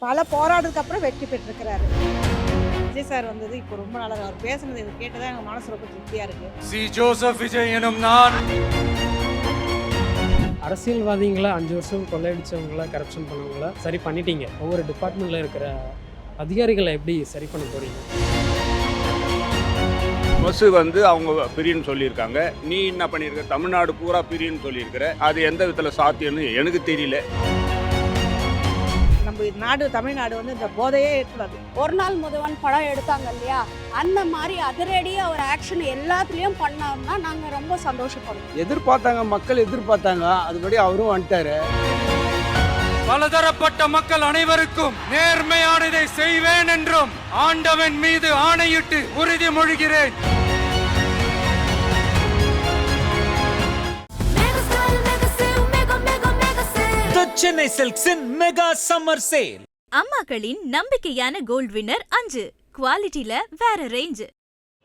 பல போராட்டத்துக்கு அப்புறம் வெற்றி பெற்றிருக்கிறாரு. விஜய் சார் வந்தது இப்போ ரொம்ப நல்லது. அவர் பேசுனது எனக்கு கேட்டதா எனக்கு மனசு ரொம்ப திருப்தியா இருக்கு. சி ஜோசப் விஜய் எனும் நான். அரசியல்வாதிகளை 5 வருஷம் கொள்ளையடிச்சவங்கள கரப்ஷன் பண்ணவங்கள சரி பண்ணிட்டீங்க. ஒவ்வொரு டிபார்ட்மெண்ட்டில் இருக்கிற அதிகாரிகளை எப்படி சரி பண்ண போறீங்க? பஸ் வந்து அவங்க பிரின்னு சொல்லியிருக்காங்க. நீ என்ன பண்ணியிருக்க, தமிழ்நாடு பூரா பிரின்னு சொல்லியிருக்கிற. அது எந்த விதத்தில் சாத்தியம்னு எனக்கு தெரியல. நம்ம நாடு தமிழ்நாடு வந்து இந்த போதையே இருக்கக்கூடாது. ஒரு நாள் முதல்வன் படம் எடுத்தாங்க இல்லையா, அந்த மாதிரி அதிரடியாக ஒரு ஆக்ஷன் எல்லாத்துலேயும் பண்ணோம்னா நாங்கள் ரொம்ப சந்தோஷப்படுவோம். எதிர்பார்த்தாங்க, மக்கள் எதிர்பார்த்தாங்க, அதுபடி அவரும் வந்துட்டாரு. பலதரப்பட்ட மக்கள் அனைவருக்கும் நேர்மையானதை செய்வேன் என்றும் ஆண்டவன் மீது ஆணையிட்டு உறுதிமொழிகிறேன். சென்னை சில்க்ஸின் மெகா சம்மர் சேல். அம்மாக்களின் நம்பிக்கையான கோல்ட் வின்னர் 5 குவாலிட்டில வேற ரேஞ்ச்.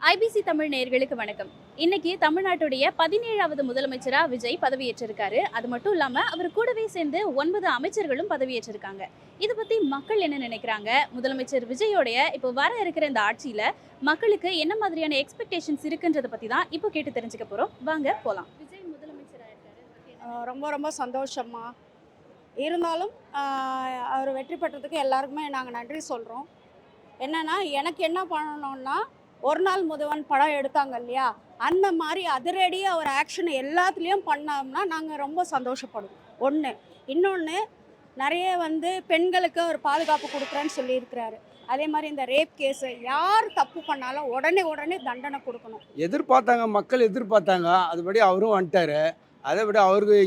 ஐபிசி தமிழ் நேயர்களுக்கு வணக்கம். இன்னைக்கு தமிழ்நாட்டுடைய 17வது முதலமைச்சரா விஜய் பதவியேற்றிருக்காரு. அது மட்டும் இல்லாம அவர் கூடவே சேர்ந்து 9 அமைச்சர்களும் பதவியேற்றிருக்காங்க. இதை பத்தி மக்கள் என்ன நினைக்கிறாங்க? முதலமைச்சர் விஜயோடைய இப்போ வர இருக்கிற இந்த ஆட்சியில மக்களுக்கு என்ன மாதிரியான எக்ஸ்பெக்டேஷன்ஸ் இருக்குன்றத பத்தி தான் இப்போ கேட்டு தெரிஞ்சுக்க போறோம். வாங்க போலாம். விஜய் முதலமைச்சரா இருக்காரு. ரொம்ப ரொம்ப சந்தோஷமா இருந்தாலும் அவர் வெற்றி பெற்றதுக்கு எல்லாருக்குமே நாங்கள் நன்றி சொல்கிறோம். என்னென்னா, எனக்கு என்ன பண்ணணும்னா, ஒரு நாள் முதல்வன் படம் எடுத்தாங்க இல்லையா, அந்த மாதிரி அதிரடியாக ஒரு ஆக்ஷன் எல்லாத்துலேயும் பண்ணோம்னா நாங்கள் ரொம்ப சந்தோஷப்படுவோம். ஒன்று. இன்னொன்று, நிறைய பெண்களுக்கு ஒரு பாதுகாப்பு கொடுக்குறேன்னு சொல்லியிருக்கிறாரு. அதே மாதிரி இந்த ரேப் கேஸு யார் தப்பு பண்ணாலும் உடனே தண்டனை கொடுக்கணும். எதிர்பார்த்தாங்க, மக்கள் எதிர்பார்த்தாங்க, அதுபடி அவரும் வந்துட்டாரு. அதை விட அவருக்கு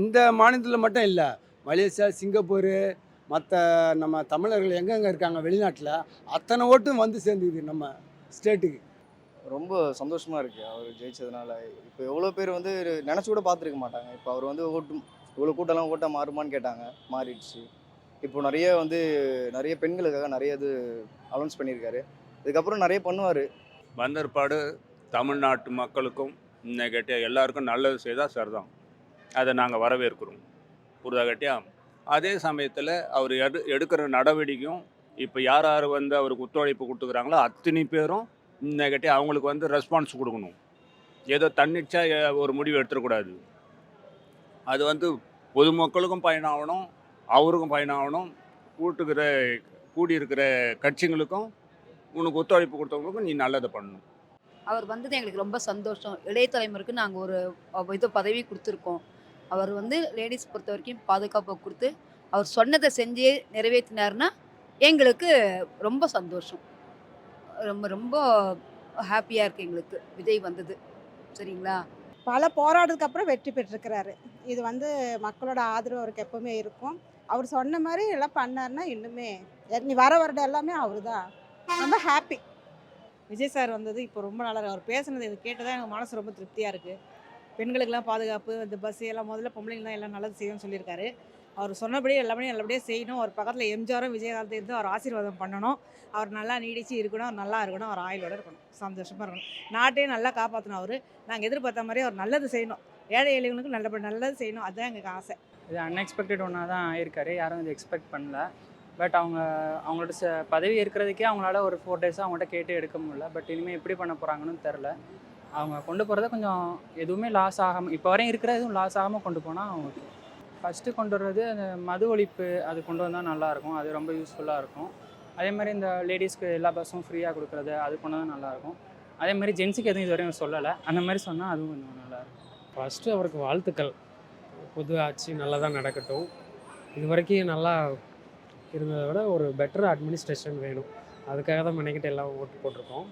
இந்த மாநிலத்தில் மட்டும் இல்லை, மலேசியா, சிங்கப்பூர், மற்ற நம்ம தமிழர்கள் எங்கெங்கே இருக்காங்க வெளிநாட்டில், அத்தனை ஓட்டும் வந்து சேர்ந்துக்குது நம்ம ஸ்டேட்டுக்கு. ரொம்ப சந்தோஷமாக இருக்குது அவர் ஜெயிச்சதுனால. இப்போ எவ்வளோ பேர் நினச்சி கூட பார்த்துருக்க மாட்டாங்க. இப்போ அவர் இவ்வளோ கூட்டம்லாம் ஓட்டாக மாறுமான்னு கேட்டாங்க, மாறிடுச்சு. இப்போ நிறைய பெண்களுக்காக நிறைய இது அனௌன்ஸ் பண்ணியிருக்காரு. இதுக்கப்புறம் நிறைய பண்ணுவார். வந்தற்பாடு தமிழ்நாட்டு மக்களுக்கும் இன்னைக்கு எல்லாருக்கும் நல்லது செய்தால் சரிதான். அதை நாங்கள் வரவேற்கிறோம். புரிதாகட்டியா? அதே சமயத்தில் அவர் எடுக்கிற நடவடிக்கையும் இப்போ யார் அவருக்கு ஒத்துழைப்பு கொடுத்துக்கிறாங்களோ அத்தனை பேரும் இன்னைக்கு அவங்களுக்கு ரெஸ்பான்ஸ் கொடுக்கணும். ஏதோ தன்னிச்சா ஒரு முடிவு எடுத்துடக்கூடாது. அது பொதுமக்களுக்கும் பயனாகணும், அவருக்கும் பயனாகணும், கூடியிருக்கிற கட்சிங்களுக்கும் உனக்கு ஒத்துழைப்பு கொடுத்தவங்களுக்கும் நீ நல்லதை பண்ணணும். அவர் வந்தது எங்களுக்கு ரொம்ப சந்தோஷம். இளைய தலைமுறைக்கு நாங்கள் ஒரு பதவி கொடுத்துருக்கோம். அவர் லேடிஸ் பொறுத்த வரைக்கும் பாதுகாப்பை கொடுத்து அவர் சொன்னதை செஞ்சு நிறைவேற்றினார்னா எங்களுக்கு ரொம்ப சந்தோஷம். ரொம்ப ரொம்ப ஹாப்பியாக இருக்குது எங்களுக்கு விஜய் வந்தது. சரிங்களா? பல போராட்டத்துக்கு அப்புறம் வெற்றி பெற்றிருக்கிறாரு. இது மக்களோட ஆதரவு அவருக்கு எப்பவுமே இருக்கும். அவர் சொன்ன மாதிரி எல்லாம் பண்ணாருன்னா இன்னுமே நீ வர வருடம் எல்லாமே அவரு தான். ரொம்ப ஹாப்பி. விஜய் சார் வந்தது இப்போ ரொம்ப நல்லா இருக்கு. அவர் பேசுனது எனக்கு கேட்டதா எனக்கு மனசு ரொம்ப திருப்தியாக இருக்குது. பெண்களுக்கெல்லாம் பாதுகாப்பு, இந்த பஸ் எல்லாம் முதல்ல பொம்பளைங்களாம் எல்லாம் நல்லது செய்யணும்னு சொல்லியிருக்காரு. அவர் சொன்னபடி எல்லாமே நல்லபடியாக செய்யணும். அவர் பக்கத்தில் எம்ஜிஆரும் விஜயகாந்த் இருந்து அவர் ஆசீர்வாதம் பண்ணணும். அவர் நல்லா நீடிச்சு இருக்கணும், அவர் நல்லா இருக்கணும், அவர் ஆயுளோட இருக்கணும், சந்தோஷமாக இருக்கணும், நாட்டையும் நல்லா காப்பாற்றணும். அவர் நாங்கள் எதிர்பார்த்த மாதிரி அவர் நல்லது செய்யணும், ஏழை எளியவங்களுக்கு நல்லது செய்யணும். அதுதான் எங்களுக்கு ஆசை. இது அன்எக்ஸ்பெக்டட் ஒன்றா தான் ஆயிருக்காரு. யாரும் இது எக்ஸ்பெக்ட் பண்ணல. பட் அவங்களோட பதவி இருக்கிறதுக்கே அவங்களால ஒரு 4 டேஸாக அவங்கள்ட்ட கேட்டு எடுக்க முடியல. பட் இனிமேல் எப்படி பண்ண போகிறாங்கன்னு தெரில. அவங்க கொண்டு போகிறத கொஞ்சம் எதுவுமே லாஸ் ஆகாமல், இப்போ வரையும் இருக்கிற எதுவும் லாஸ் ஆகாமல் கொண்டு போனால் அவங்களுக்கு ஃபஸ்ட்டு கொண்டு வர்றது அந்த மது ஒழிப்பு. அது கொண்டு வந்தால் நல்லாயிருக்கும். அது ரொம்ப யூஸ்ஃபுல்லாக இருக்கும். அதே மாதிரி இந்த லேடிஸ்க்கு எல்லா பஸ்ஸும் ஃப்ரீயாக கொடுக்குறது, அது கொண்டு வந்தால் நல்லாயிருக்கும். அதே மாதிரி ஜென்ஸுக்கு எதுவும் இது வரையும் சொல்லலை. அந்த மாதிரி சொன்னால் அதுவும் கொஞ்சம் நல்லாயிருக்கும். ஃபஸ்ட்டு அவருக்கு வாழ்த்துக்கள். புது ஆட்சி நல்லா தான் நடக்கட்டும். இது வரைக்கும் நல்லா இருந்ததை விட ஒரு பெட்டர் அட்மினிஸ்ட்ரேஷன் வேணும். அதுக்காக தான் மெனக்கிட்டு எல்லாம் ஓட்டு போட்டிருக்கோம்.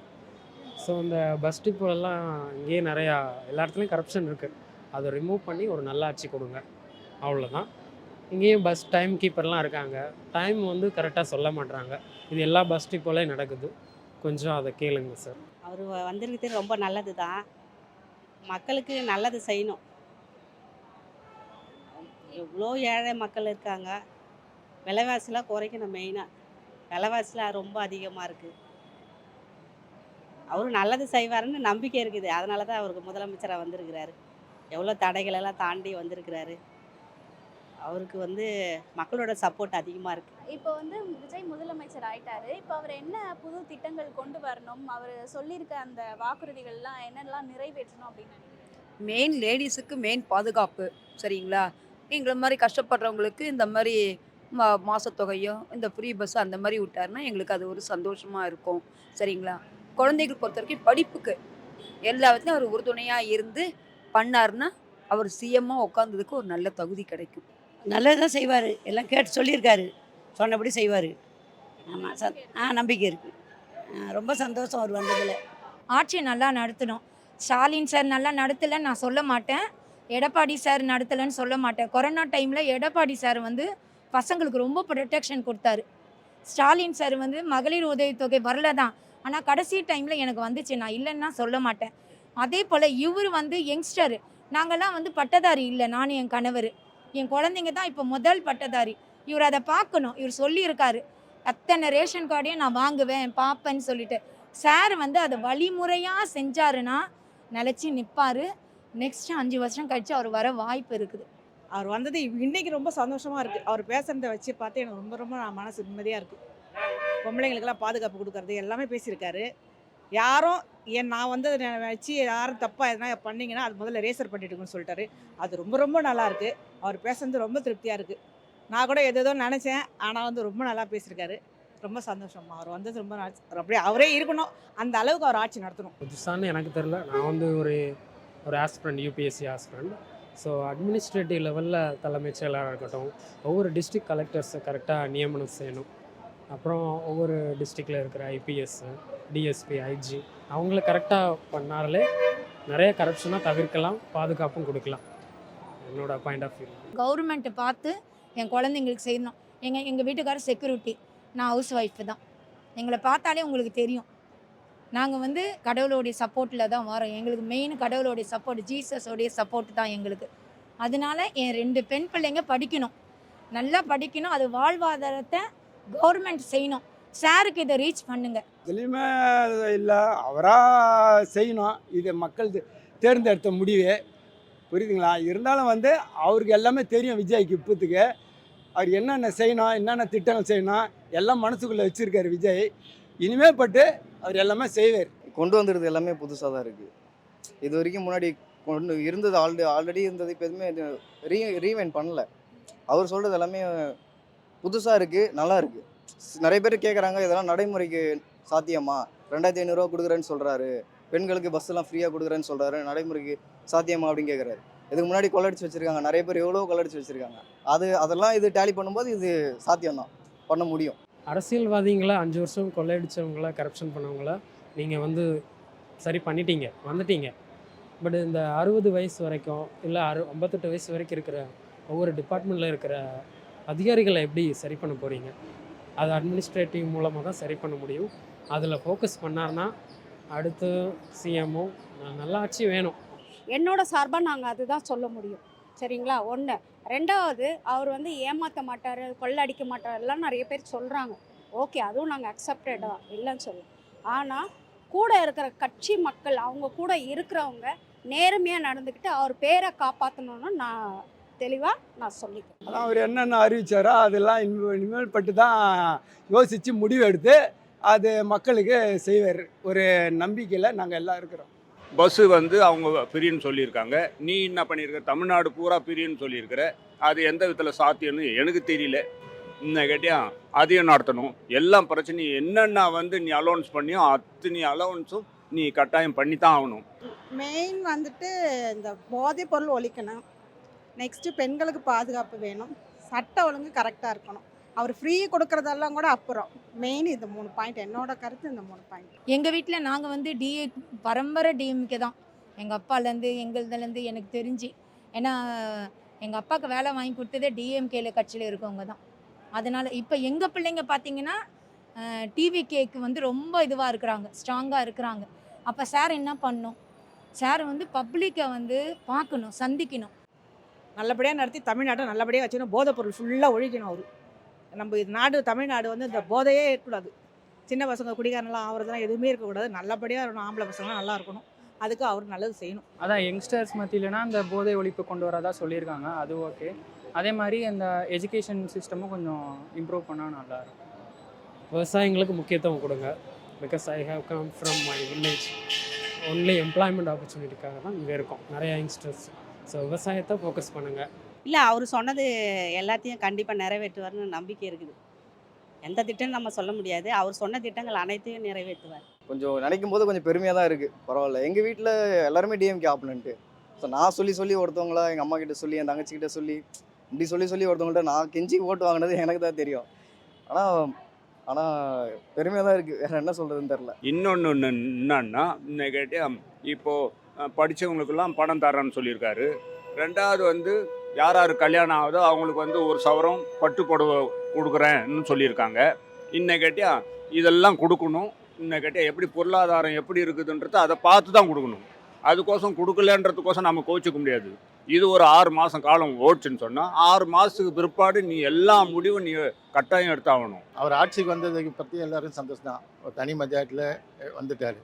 ஸோ இந்த பஸ் டிப்போலாம் இங்கேயே நிறையா எல்லா இடத்துலையும் கரப்ஷன் இருக்குது. அதை ரிமூவ் பண்ணி ஒரு நல்ல ஆட்சி கொடுங்க, அவ்வளோதான். இங்கேயும் பஸ் டைம் கீப்பர்லாம் இருக்காங்க. டைம் கரெக்டாக சொல்ல மாட்றாங்க. இது எல்லா பஸ் டிப்போலையும் நடக்குது. கொஞ்சம் அதை கேளுங்க சார். அவர் வந்திருக்கிறது ரொம்ப நல்லது தான். மக்களுக்கு நல்லது செய்யணும். எவ்வளோ ஏழை மக்கள் இருக்காங்க. விலைவாசிலாம் குறைக்கணும். மெயினாக விலைவாசிலாம் ரொம்ப அதிகமாக இருக்குது. அவர் நல்லது செய்வாருன்னு நம்பிக்கை இருக்குது. அதனால தான் அவருக்கு முதலமைச்சராக வந்திருக்கிறாரு. எவ்வளோ தடைகளெல்லாம் தாண்டி வந்திருக்கிறாரு. அவருக்கு வந்து மக்களோட சப்போர்ட் அதிகமாக இருக்குது. இப்போ வந்து விஜய் முதலமைச்சர் ஆயிட்டாரு. இப்போ அவர் என்ன புது திட்டங்கள் கொண்டு வரணும், அவர் சொல்லியிருக்க அந்த வாக்குறுதிகள்லாம் என்னெல்லாம் நிறைவேற்றணும் அப்படின்னு நினைக்கிறீங்க? மெயின் லேடிஸுக்கு மெயின் பாதுகாப்பு, சரிங்களா? எங்களை மாதிரி கஷ்டப்படுறவங்களுக்கு இந்த மாதிரி மாசத்தொகையோ இந்த ஃப்ரீ பஸ் அந்த மாதிரி விட்டாருன்னா எங்களுக்கு அது ஒரு சந்தோஷமா இருக்கும், சரிங்களா? குழந்தைகள் பொறுத்த வரைக்கும் படிப்புக்கு எல்லா விதத்துலையும் அவர் உறுதுணையாக இருந்து பண்ணாருன்னா அவர் சிஎம்மாக உட்காந்ததுக்கு ஒரு நல்ல தகுதி கிடைக்கும். நல்லதுதான் செய்வார், எல்லாம் கேட்டு சொல்லியிருக்காரு, சொன்னபடி செய்வார். ஆமாம், நம்பிக்கை இருக்குது. ரொம்ப சந்தோஷம் அவர் வந்ததில். ஆட்சியை நல்லா நடத்தணும். ஸ்டாலின் சார் நல்லா நடத்தலைன்னு நான் சொல்ல மாட்டேன், எடப்பாடி சார் நடத்தலைன்னு சொல்ல மாட்டேன். கொரோனா டைமில் எடப்பாடி சார் வந்து பசங்களுக்கு ரொம்ப ப்ரொடெக்ஷன் கொடுத்தாரு. ஸ்டாலின் சார் வந்து மகளிர் உதவித்தொகை வரல தான், ஆனால் கடைசி டைமில் எனக்கு வந்துச்சு, நான் இல்லைன்னா சொல்ல மாட்டேன். அதே போல் இவர் வந்து யங்ஸ்டர், நாங்கள்லாம் வந்து பட்டதாரி இல்லை, நான் என் கணவர் என் குழந்தைங்க தான் இப்போ முதல் பட்டதாரி. இவர் அதை பார்க்கணும். இவர் சொல்லியிருக்காரு அத்தனை ரேஷன் கார்டையும் நான் வாங்குவேன் பார்ப்பேன்னு சொல்லிட்டு. சார் வந்து அதை வழிமுறையாக செஞ்சாருன்னா நிலச்சி நிற்பார். நெக்ஸ்ட்டு 5 வருஷம் கழித்து அவர் வர வாய்ப்பு இருக்குது. அவர் வந்தது இன்னைக்கு ரொம்ப சந்தோஷமாக இருக்குது. அவர் பேசுகிறத வச்சு பார்த்து எனக்கு ரொம்ப ரொம்ப மனசு நிம்மதியாக இருக்குது. பொம்பளைங்களுக்கெல்லாம் பாதுகாப்பு கொடுக்கறது எல்லாமே பேசியிருக்காரு. யாரும் நான் வந்து வச்சு யாரும் தப்பாக எதனா பண்ணிங்கன்னா அது முதல்ல ரேசர் பண்ணிட்டுங்கன்னு சொல்லிட்டாரு. அது ரொம்ப ரொம்ப நல்லாயிருக்கு. அவர் பேசுறது ரொம்ப திருப்தியாக இருக்குது. நான் கூட ஏதோ நினச்சேன், ஆனால் வந்து ரொம்ப நல்லா பேசியிருக்காரு. ரொம்ப சந்தோஷமா அவர் வந்தது ரொம்ப அப்படியே அவரே இருக்கணும், அந்த அளவுக்கு அவர் ஆட்சி நடத்தணும். புதுசான்னு எனக்கு தெரில. நான் வந்து ஒரு aspirant, UPSC aspirant. So administrative லெவலில் தலைமைச் செயலாளராக இருக்கட்டும், ஒவ்வொரு டிஸ்ட்ரிக்ட் கலெக்டர்ஸை கரெக்டாக நியமனம் செய்யணும். அப்புறம் ஒவ்வொரு டிஸ்ட்ரிக்டில் இருக்கிற ஐபிஎஸ், டிஎஸ்பி, ஐஜி அவங்கள கரெக்டாக பண்ணாலே நிறைய கரப்ஷனாக தவிர்க்கலாம், பாதுகாப்பும் கொடுக்கலாம். என்னோட பாயிண்ட் ஆஃப் வியூ. கவர்மெண்ட்டை பார்த்து என் குழந்தைங்களுக்கு செய்யணும். எங்கள் வீட்டுக்காரர் செக்யூரிட்டி, நான் ஹவுஸ் ஒய்ஃபு தான். எங்களை பார்த்தாலே உங்களுக்கு தெரியும், நாங்கள் வந்து கடவுளோடைய சப்போர்ட்டில் தான் வரோம். எங்களுக்கு மெயின் கடவுளோடைய சப்போர்ட், ஜீசஸோடைய சப்போர்ட் தான் எங்களுக்கு. அதனால என் 2 பெண் பிள்ளைங்க படிக்கணும், நல்லா படிக்கணும். அது வாழ்வாதாரத்தை கவர்மெண்ட் செய்யணும். சாருக்கு இதை ரீச் பண்ணுங்க. இதுலேயுமே இல்லை, அவராக செய்யணும். இது மக்கள் தேர்ந்தெடுத்த முடிவு, புரியுதுங்களா? இருந்தாலும் வந்து அவருக்கு எல்லாமே தெரியும். விஜய்க்கு இப்போத்துக்கு அவர் என்னென்ன செய்யணும், என்னென்ன திட்டங்கள் செய்யணும் எல்லாம் மனசுக்குள்ளே வச்சுருக்காரு விஜய். இனிமே பட்டு அவர் எல்லாமே செய்வார். கொண்டு வந்துடுறது எல்லாமே புதுசாக தான் இருக்குது. இது வரைக்கும் முன்னாடி கொண்டு இருந்தது ஆல்ரெடி இருந்தது, இப்போ எதுவுமே ரீவைண்ட் பண்ணல. அவர் சொல்கிறது எல்லாமே புதுசாக இருக்குது, நல்லா இருக்குது. நிறைய பேர் கேட்குறாங்க, இதெல்லாம் நடைமுறைக்கு சாத்தியமா? 2500 ரூபா கொடுக்குறேன்னு சொல்கிறாரு, பெண்களுக்கு பஸ்ஸெல்லாம் ஃப்ரீயாக கொடுக்குறேன்னு சொல்கிறாரு, நடைமுறைக்கு சாத்தியமா அப்படின்னு கேட்குறாரு. இதுக்கு முன்னாடி கொள்ளடிச்சு வச்சுருக்காங்க, நிறைய பேர் எவ்வளோ கொள்ளடிச்சு வச்சுருக்காங்க. அதெல்லாம் இது டேலி பண்ணும்போது இது சாத்தியம்தான், பண்ண முடியும். அரசியல்வாதிகளை 5 வருஷம் கொள்ளையடிச்சவங்கள, கரப்ஷன் பண்ணவங்கள நீங்கள் வந்து சரி பண்ணிட்டீங்க, வந்துட்டீங்க. பட் இந்த 60 வயசு வரைக்கும் இல்லை 58 வயசு வரைக்கும் இருக்கிற ஒவ்வொரு டிபார்ட்மெண்ட்டில் இருக்கிற அதிகாரிகளை எப்படி சரி பண்ண போகிறீங்க? அது அட்மினிஸ்ட்ரேட்டிவ் மூலமாக தான் சரி பண்ண முடியும். அதில் ஃபோக்கஸ் பண்ணார்னா அடுத்து சிஎம்ஓ நல்லாட்சி வேணும். என்னோட சார்பாக நாங்கள் அதுதான் சொல்ல முடியும், சரிங்களா? 1. 2வது, அவர் வந்து ஏமாற்ற மாட்டார், கொள்ளடிக்க மாட்டார் எல்லாம் நிறைய பேர் சொல்கிறாங்க. ஓகே, அதுவும் நாங்கள் அக்செப்டடா இல்லைன்னு சொல்லுவோம். ஆனால் கூட இருக்கிற கட்சி மக்கள், அவங்க கூட இருக்கிறவங்க நேர்மையாக நடந்துக்கிட்டு அவர் பேரை காப்பாற்றணுன்னு நான் தெளிவாக சொல்லிக்கிறேன். அதான் அவர் என்னென்ன அறிவிச்சாரோ அதெல்லாம் இனிமேல் பட்டு தான் யோசித்து முடிவு எடுத்து அது மக்களுக்கு செய்வார். ஒரு நம்பிக்கையில் நாங்கள் எல்லாம் இருக்கிறோம். பஸ்ஸு வந்து அவங்க பிரின்னு சொல்லியிருக்காங்க. நீ என்ன பண்ணியிருக்க? தமிழ்நாடு பூரா பிரின்னு சொல்லியிருக்கிற. அது எந்த விதத்தில் சாத்தியம்னு எனக்கு தெரியல. இன்னும் கேட்டியா அதையும் நடத்தணும். எல்லாம் பிரச்சனையும் என்னென்ன வந்து நீ அலௌன்ஸ் பண்ணியோ அத்தனை அலௌன்ஸும் நீ கட்டாயம் பண்ணித்தான் ஆகணும். மெயின் வந்துட்டு இந்த போதைப் பொருள் ஒழிக்கணும். நெக்ஸ்ட்டு பெண்களுக்கு பாதுகாப்பு வேணும். சட்ட ஒழுங்கு கரெக்டாக இருக்கணும். அவர் ஃப்ரீ கொடுக்குறதெல்லாம் கூட அப்புறம். மெயின் இந்த 3 பாயிண்ட், என்னோட கருத்து இந்த 3 பாயிண்ட். எங்கள் வீட்டில் நாங்கள் வந்து பரம்பரை டிஎம்கே தான். எங்கள் அப்பாலேருந்து எங்களுதுலேருந்து எனக்கு தெரிஞ்சு. ஏன்னா எங்கள் அப்பாவுக்கு வேலை வாங்கி கொடுத்ததே டிஎம்கேல கட்சியில் இருக்கவங்க தான். அதனால் இப்போ எங்கள் பிள்ளைங்க பார்த்தீங்கன்னா டிவிகேக்கு வந்து ரொம்ப இதுவாக இருக்கிறாங்க, ஸ்ட்ராங்காக இருக்கிறாங்க. அப்போ சார் என்ன பண்ணணும்? சார் வந்து பப்ளிக்கை வந்து பார்க்கணும், சந்திக்கணும். நல்லபடியாக நடத்தி தமிழ்நாட்டை நல்லபடியாக வச்சுக்கணும். போதைப் பொருள் ஃபுல்லாக ஒழிக்கணும். அவர் நம்ம நாடு தமிழ்நாடு வந்து இந்த போதையே இருக்கக்கூடாது. சின்ன பசங்க குடிகாரனெலாம் ஆகிறதுலாம் எதுவுமே இருக்கக்கூடாது. நல்லபடியாக இருக்கணும். ஆம்பளை பசங்களாம் நல்லா இருக்கணும். அதுக்கு அவர் நல்லது செய்யணும். அதான் யங்ஸ்டர்ஸ் மத்தியிலனா அந்த போதை ஒழிப்பு கொண்டு வரதா சொல்லியிருக்காங்க, அது ஓகே. அதே மாதிரி அந்த எஜுகேஷன் சிஸ்டமும் கொஞ்சம் இம்ப்ரூவ் பண்ணால் நல்லாயிருக்கும். விவசாயிங்களுக்கு முக்கியத்துவம் கொடுங்க. Because I have come from my village. Only employment ஆப்பர்ச்சுனிட்டிக்காக தான் இங்கே இருக்கோம் நிறைய யங்ஸ்டர்ஸ். ஸோ விவசாயத்தை ஃபோக்கஸ் பண்ணுங்கள். இல்லை, அவர் சொன்னது எல்லாத்தையும் கண்டிப்பாக நிறைவேற்றுவார்னு நம்பிக்கை இருக்குது. எந்த திட்டம்னு நம்ம சொல்ல முடியாது, அவர் சொன்ன திட்டங்கள் அனைத்தையும் நிறைவேற்றுவார். கொஞ்சம் நினைக்கும் போது கொஞ்சம் பெருமையாக தான் இருக்குது. பரவாயில்ல, எங்கள் வீட்டில் எல்லாருமே டிஎம்கே ஆப்பனண்ட்டு. ஸோ நான் சொல்லி ஒருத்தவங்கள எங்கள் அம்மா கிட்ட சொல்லி என் தங்கச்சிக்கிட்ட இப்படி சொல்லி ஒருத்தவங்கள்ட்ட நான் கெஞ்சி ஓட்டு வாங்கினது எனக்கு தான் தெரியும். ஆனால் பெருமையாக தான் இருக்குது, வேறு என்ன சொல்கிறதுன்னு தெரில. இன்னொன்று என்னன்னா இன்னைக்கு இப்போது படித்தவங்களுக்கெல்லாம் பணம் தரேன்னு சொல்லியிருக்காரு. ரெண்டாவது வந்து யார் கல்யாணம் ஆகுதோ அவங்களுக்கு வந்து 1 சவரம் பட்டு புடவை கொடுக்குறேன்னு சொல்லியிருக்காங்க. இன்னைக்கட்டியா இதெல்லாம் கொடுக்கணும். இன்னைக்கட்டியா எப்படி பொருளாதாரம் எப்படி இருக்குதுன்றதை அதை பார்த்து தான் கொடுக்கணும். அதுக்கோசம் கொடுக்கலன்றதுக்கோசம் நம்ம கோச்சிக்க முடியாது. இது ஒரு 6 மாதம் காலம் ஓடுச்சுன்னு சொன்னால் 6 மாதத்துக்கு பிற்பாடு நீ எல்லா முடிவும் நீ கட்டாயம் எடுத்தாகணும். அவர் ஆட்சிக்கு வந்ததுக்கு பற்றி எல்லாரும் சந்தோஷம் தான். ஒரு தனி மெஜாரிட்டியில் வந்துட்டார்.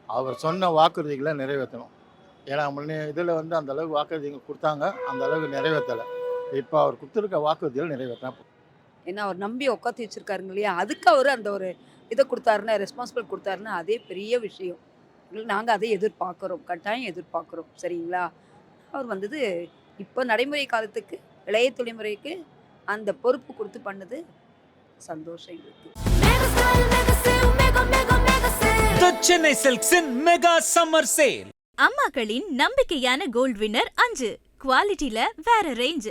அவர் சொன்ன வாக்குறுதிகளை நிறைவேற்றணும். ஏன்னா முன்னே இதில் வந்து அந்த அளவுக்கு வாக்குறுதிகள் கொடுத்தாங்க, அந்த அளவுக்கு நிறைவேற்றலை. இப்போ அவர் கொடுத்துருக்க வாக்குறுதிகள் நிறைவேற்றினா. ஏன்னா அவர் நம்பி உட்காந்து வச்சுருக்காருங்க இல்லையா, அதுக்கு அவர் அந்த ஒரு இதை கொடுத்தாருன்னா, ரெஸ்பான்சிபிள் கொடுத்தாருன்னா அதே பெரிய விஷயம். நாங்கள் அதை எதிர்பார்க்குறோம், கட்டாயம் எதிர்பார்க்குறோம். சரிங்களா? அவர் வந்தது இப்போ நடைமுறை காலத்துக்கு இளைய தலைமுறைக்கு அந்த பொறுப்பு கொடுத்து பண்ணது சந்தோஷம் எங்களுக்கு. The Chennai Silks in Mega Summer Sale. அம்மாக்களின் நம்பிக்கையான கோல்ட் வின்னர் 5 குவாலிட்டில வேற ரேஞ்ச்.